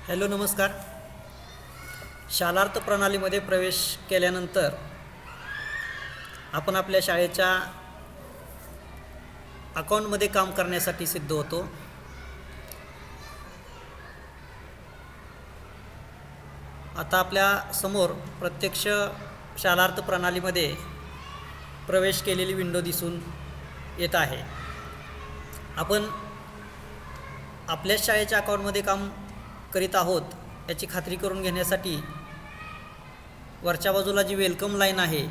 Hello नमस्कार. शालार्थ प्रणालीमध्ये प्रवेश केल्यानंतर आपण आपल्या शाळेच्या अकाउंटमध्ये काम करण्यासाठी सिद्ध होतो. आता आपल्या समोर प्रत्यक्ष शालार्थ प्रणालीमध्ये प्रवेश केलेली विंडो दिसून येत आहे. आपण आपल्याच शाळेच्या अकाउंटमध्ये काम करीत आहोत याची खात्री करून घेण्यासाठी वरच्या बाजूला जी वेलकम लाईन आहे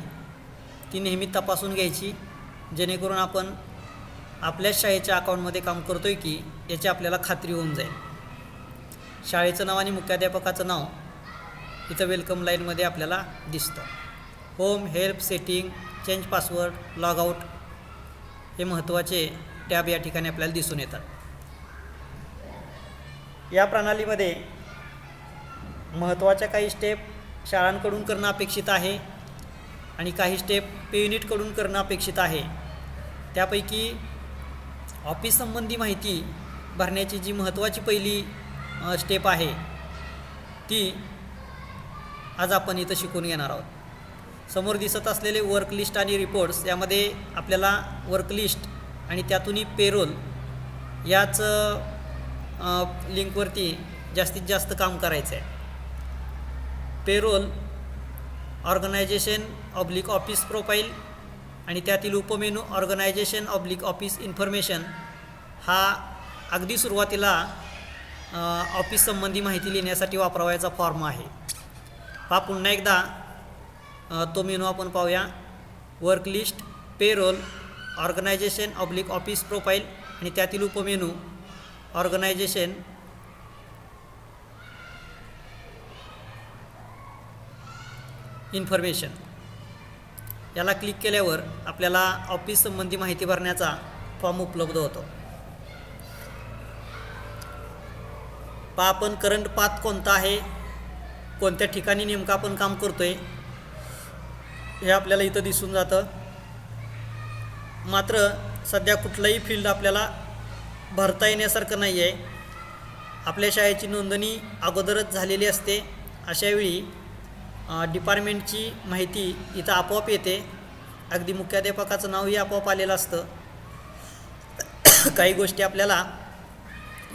ती नेहमी तपासून घ्यायची, जेणेकरून आपण आपल्याच शाळेच्या अकाउंटमध्ये काम करतो आहे की याची आपल्याला खात्री होऊन जाईल. शाळेचं नाव आणि मुख्याध्यापकाचं नाव इथं वेलकम लाईनमध्ये आपल्याला दिसतं. Home, help, setting, change password, log out हे महत्त्वाचे टॅब या ठिकाणी आपल्याला दिसून येतात. या प्रणालीमध्ये महत्त्वाच्या काही स्टेप शाळांकडून करणं अपेक्षित आहे आणि काही स्टेप पे युनिटकडून करणं अपेक्षित आहे. त्यापैकी ऑफिस संबंधी माहिती भरण्याची जी महत्त्वाची पहिली स्टेप आहे ती आज आपण इथं शिकून घेणार आहोत. समोर दिसत असलेले वर्क लिस्ट आणि रिपोर्ट्स, यामध्ये आपल्याला वर्क लिस्ट आणि त्यातूनही पेरोल याच लिंकवरती जास्तीत जास्त काम करायचं आहे. Payroll organisation oblique office profile आणि त्यातील उपमेनू ऑर्गनायझेशन ऑब्लिक ऑफिस इन्फॉर्मेशन हा अगदी सुरुवातीला ऑफिस संबंधी माहिती लिहिण्यासाठी वापरावयाचा फॉर्म आहे. पुन्हा एकदा तो मेनू आपण पाहूया. Work list, payroll, organisation oblique office profile आणि त्यातील उपमेनू ऑर्गनायझेशन इन्फॉर्मेशन याला क्लिक केल्यावर आपल्याला ऑफिस संबंधी माहिती भरण्याचा फॉर्म उपलब्ध होतो. आपण करंट पाथ कोणता आहे, कोणत्या ठिकाणी नेमकं आपण काम करतोय हे आपल्याला इथं दिसून जातं. मात्र सध्या कुठलंही फील्ड आपल्याला भरता येण्यासारखं नाही आहे. आपल्या शाळेची नोंदणी अगोदरच झालेली असते. अशावेळी डिपार्टमेंटची माहिती इथं आपोआप येते. अगदी मुख्याध्यापकाचं नावही आपोआप आलेलं असतं. काही गोष्टी आपल्याला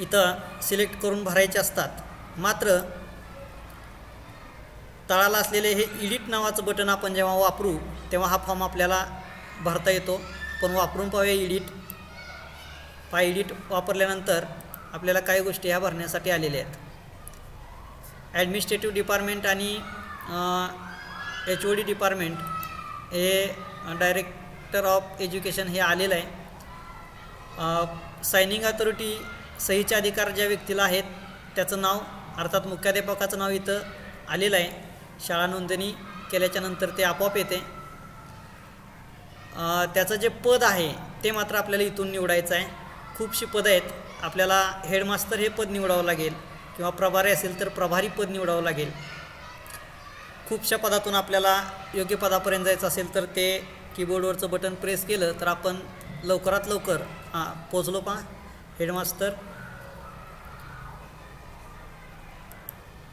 इथं सिलेक्ट करून भरायच्या असतात. मात्र तळाला असलेले हे एडिट नावाचं बटन आपण जेव्हा वापरू तेव्हा हा फॉर्म आपल्याला भरता येतो. पण वापरून पाहूया एडिट. एडिट वापरल्यानंतर आपल्याला काही गोष्टी ह्या भरण्यासाठी आलेल्या आहेत. ॲडमिनिस्ट्रेटिव्ह डिपार्टमेंट आणि HOD डिपार्टमेंट हे डायरेक्टर ऑफ एज्युकेशन हे आलेलं आहे. सायनिंग अथॉरिटी सहीचे अधिकार ज्या व्यक्तीला आहेत त्याचं नाव अर्थात मुख्याध्यापकाचं नाव इथं आलेलं आहे. शाळा नोंदणी केल्याच्यानंतर ते आपोआप येते. त्याचं जे पद आहे ते मात्र आपल्याला इथून निवडायचं आहे. खूपशी पदं आहेत. आपल्याला हेडमास्तर हे पद निवडावं लागेल किंवा प्रभारी असेल तर प्रभारी पद निवडावं लागेल. खूपशा पदातून आपल्याला योग्य पदापर्यंत जायचं असेल तर ते कीबोर्डवरचं बटन प्रेस केलं तर आपण लवकरात लवकर पोचलो. Headmaster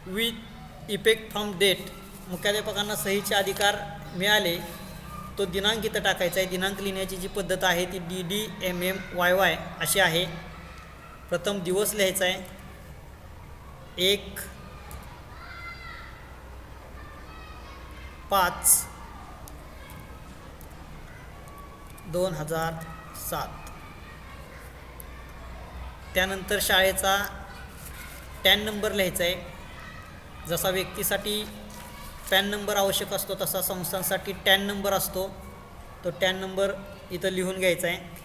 with effect from date, मुख्याध्यापकांना सहीचे अधिकार मिळाले तो दिनांक इथं टाकायचा आहे. दिनांक लिहिण्याची जी पद्धत आहे ती DDMMYY अशी आहे. प्रथम दिवस लिहायचा आहे 1/5/2007. त्यानंतर शाळेचा टॅन नंबर लिहायचा आहे. जसा व्यक्तीसाठी पॅन नंबर आवश्यक असतो तसा संस्थांसाठी टॅन नंबर असतो. तो टॅन नंबर इथं लिहून घ्यायचा आहे.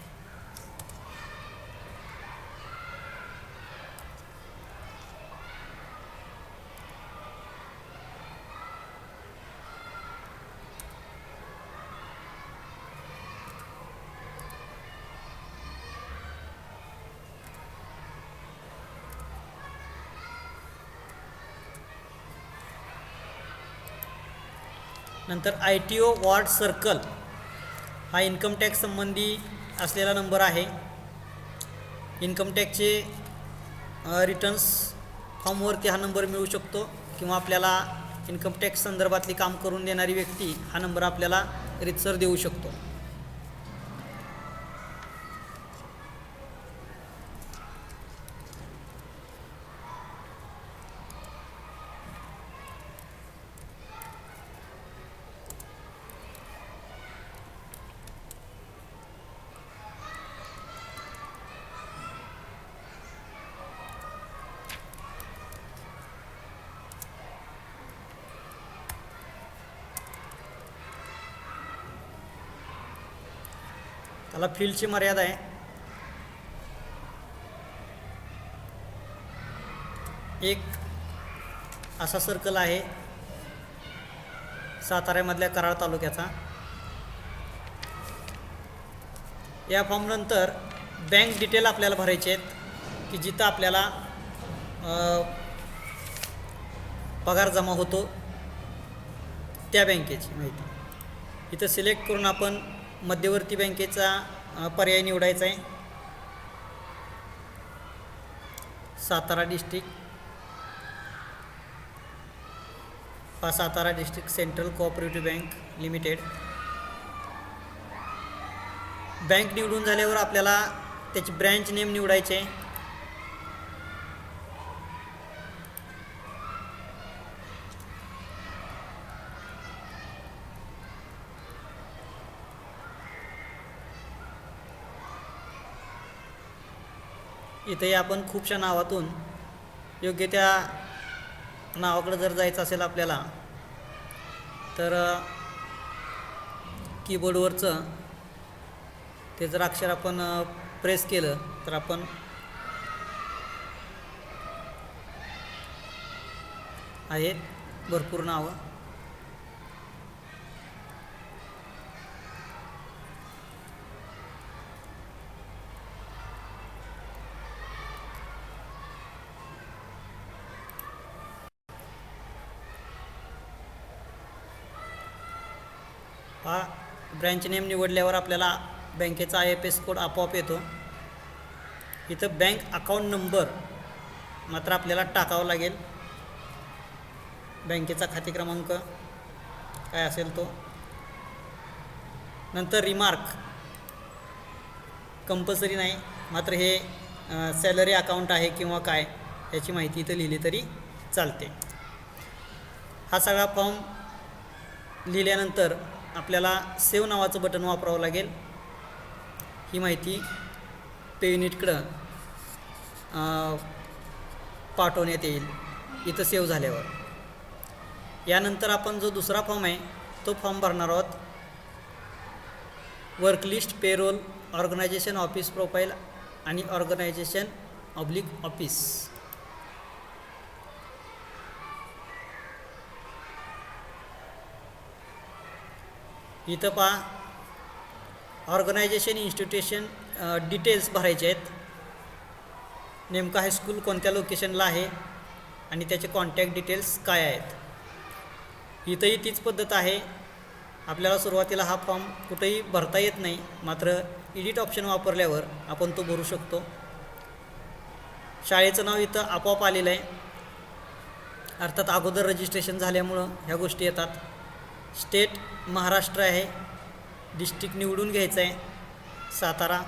नंतर ITO वॉर्ड सर्कल हा इन्कम टॅक्स संबंधी असलेला नंबर आहे. इन्कम टॅक्सचे रिटर्न्स फॉर्मवरती हा नंबर मिळू शकतो किंवा आपल्याला इन्कम टॅक्स संदर्भातली काम करून देणारी व्यक्ती हा नंबर आपल्याला रीतसर देऊ शकतो. त्याला फील्डची मर्यादा आहे. एक असा सर्कल आहे साताऱ्यामधल्या कराड तालुक्याचा. या फॉर्मनंतर बँक डिटेल आपल्याला भरायचे आहेत की जिथं आपल्याला पगार जमा होतो त्या बँकेची माहिती. इथं सिलेक्ट करून आपण मध्यवर्ती बँकेचा पर्याय निवडायचा आहे. Satara district, Satara district central cooperative bank limited. Bank निवडून झाल्यावर आपल्याला त्याची ब्रँच नेम निवडायचे आहे. इथेही आपण खूपशा नावातून योग्य त्या नावाकडे जर जायचं असेल आपल्याला तर कीबोर्डवरचं ते जर अक्षर आपण प्रेस केलं तर आपण आहेत भरपूर नावं. हा ब्रँच नेम निवडल्यावर आपल्याला बँकेचा IFS कोड आपोआप येतो. इथं बँक अकाउंट नंबर मात्र आपल्याला टाकावा लागेल. बँकेचा खाते क्रमांक काय असेल तो. नंतर रिमार्क कंपल्सरी नाही, मात्र हे सॅलरी अकाउंट आहे किंवा काय याची माहिती इथं लिहिली तरी चालते. हा सगळा फॉर्म लिहिल्यानंतर आपल्याला सेव्ह नावाचं बटन वापरावं लागेल. ही माहिती पे युनिटकडं पाठवण्यात येईल इथं सेव्ह झाल्यावर. यानंतर आपण जो दुसरा फॉर्म आहे तो फॉर्म भरणार आहोत. Work list, payroll, organisation office profile आणि ऑर्गनायझेशन ऑफिस. इथं पहा ऑर्गनायझेशन इन्स्टिट्यूशन डिटेल्स भरायचे आहेत. नेमका हायस्कूल कोणत्या लोकेशनला आहे आणि त्याचे कॉन्टॅक्ट डिटेल्स काय आहेत. इथंही तीच पद्धत आहे. आपल्याला सुरुवातीला हा फॉर्म कुठेही भरता येत नाही, मात्र एडिट ऑप्शन वापरल्यावर आपण तो भरू शकतो. शाळेचं नाव इथं आपोआप आलेलं आहे, अर्थात अगोदर रजिस्ट्रेशन झाल्यामुळं ह्या गोष्टी येतात. स्टेट महाराष्ट्र आहे. डिस्ट्रिक्ट निवडून घ्यायचं आहे सातारा.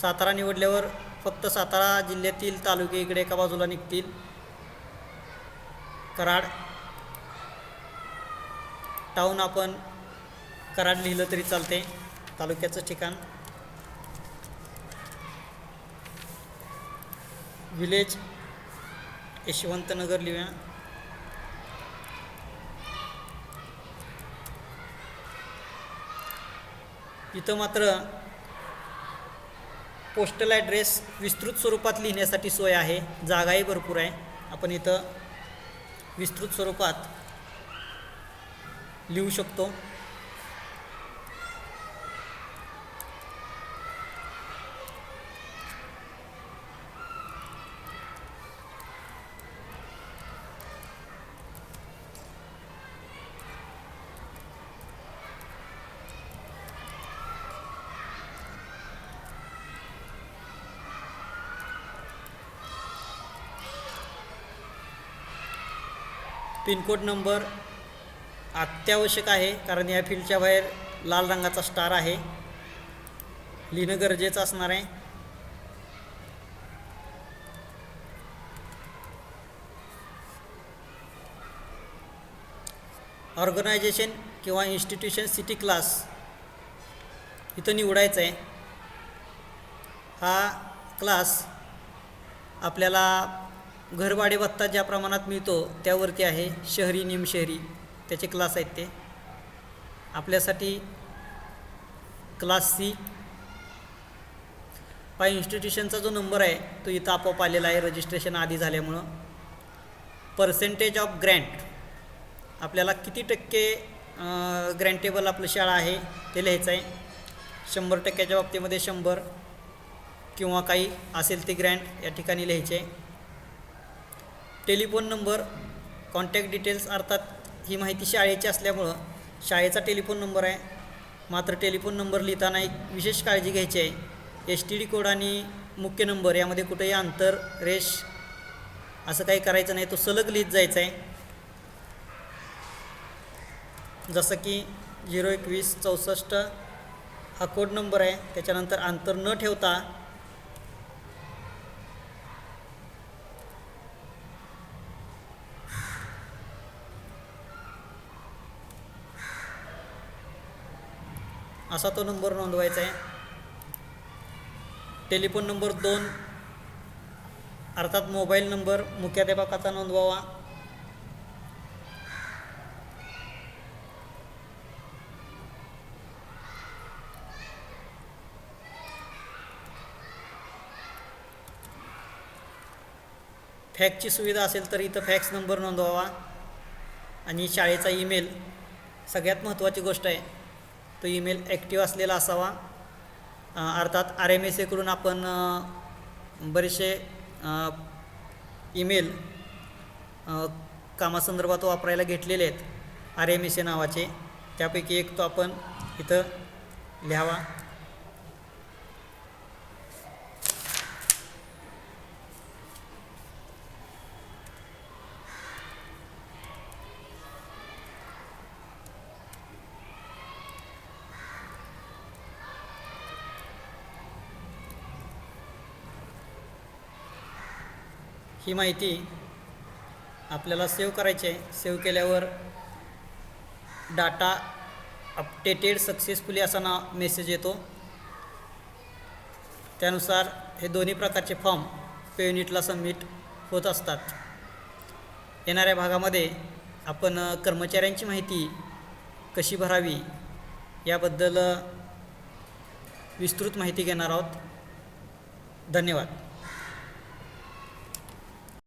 सातारा निवडल्यावर फक्त सातारा जिल्ह्यातील तालुके इकडे एका बाजूला निघतील. कराड टाऊन आपण कराड लिहिलं तरी चालते, तालुक्याचं ठिकाण. विलेज यशवंतनगर लिहूया. इथं मात्र पोस्टल ॲड्रेस विस्तृत स्वरूपात लिहिण्यासाठी सोय आहे. जागाही भरपूर आहे. आपण इथं विस्तृत स्वरूपात लिहू शकतो. पिनकोड नंबर अत्यावश्यक आहे, कारण या फील्डच्या बाहेर लाल रंगाचा स्टार आहे, लिहिणं गरजेचं असणार आहे. ऑर्गनायझेशन किंवा इन्स्टिट्यूशन सिटी क्लास इथं निवडायचं आहे. हा क्लास आपल्याला घरभाडे भत्ता ज्या प्रमाणात मिळतो त्यावरती आहे. शहरी निमशहरी त्याचे क्लास आहेत ते. आपल्यासाठी क्लास सी. इन्स्टिट्यूशनचा जो नंबर आहे तो इथं आपोआप आलेला आहे रजिस्ट्रेशन आधी झाल्यामुळं. पर्सेंटेज ऑफ ग्रँट, आपल्याला किती टक्के ग्रँटेबल आपलं शाळा आहे ते लिहायचं आहे. 100% बाबतीमध्ये 100 किंवा काही असेल ते ग्रँट या ठिकाणी लिहायचे. टेलिफोन नंबर, कॉन्टॅक्ट डिटेल्स, अर्थात ही माहिती शाळेची असल्यामुळं शाळेचा टेलिफोन नंबर आहे. मात्र टेलिफोन नंबर लिहिताना एक विशेष काळजी घ्यायची आहे. STD कोड आणि मुख्य नंबर यामध्ये कुठेही अंतर, रेष असं काही करायचं नाही, तो सलग लिहित जायचा आहे. जसं की 02164 हा कोड नंबर आहे, त्याच्यानंतर अंतर न ठेवता असा तो नंबर नोंदवायचा आहे. टेलिफोन नंबर 2 अर्थात मोबाईल नंबर मुख्याध्यापकाचा नोंदवावा. फॅक्सची सुविधा असेल तर इथं फॅक्स नंबर नोंदवावा. आणि शाळेचा ईमेल सगळ्यात महत्त्वाची गोष्ट आहे, तो ईमेल ॲक्टिव्ह असलेला असावा. अर्थात RMSA कडून आपण बरेचसे ईमेल कामासंदर्भात वापरायला घेतलेले आहेत RMSA नावाचे, त्यापैकी एक तो आपण इथं लिहावा. ही माहिती आपल्याला सेव्ह करायची आहे. सेव्ह केल्यावर डाटा अपडेटेड सक्सेसफुली असा मेसेज येतो. त्यानुसार हे दोन्ही प्रकारचे फॉर्म पे युनिटला सबमिट होत असतात. येणाऱ्या भागामध्ये आपण कर्मचाऱ्यांची माहिती कशी भरावी याबद्दल विस्तृत माहिती घेणार आहोत. धन्यवाद.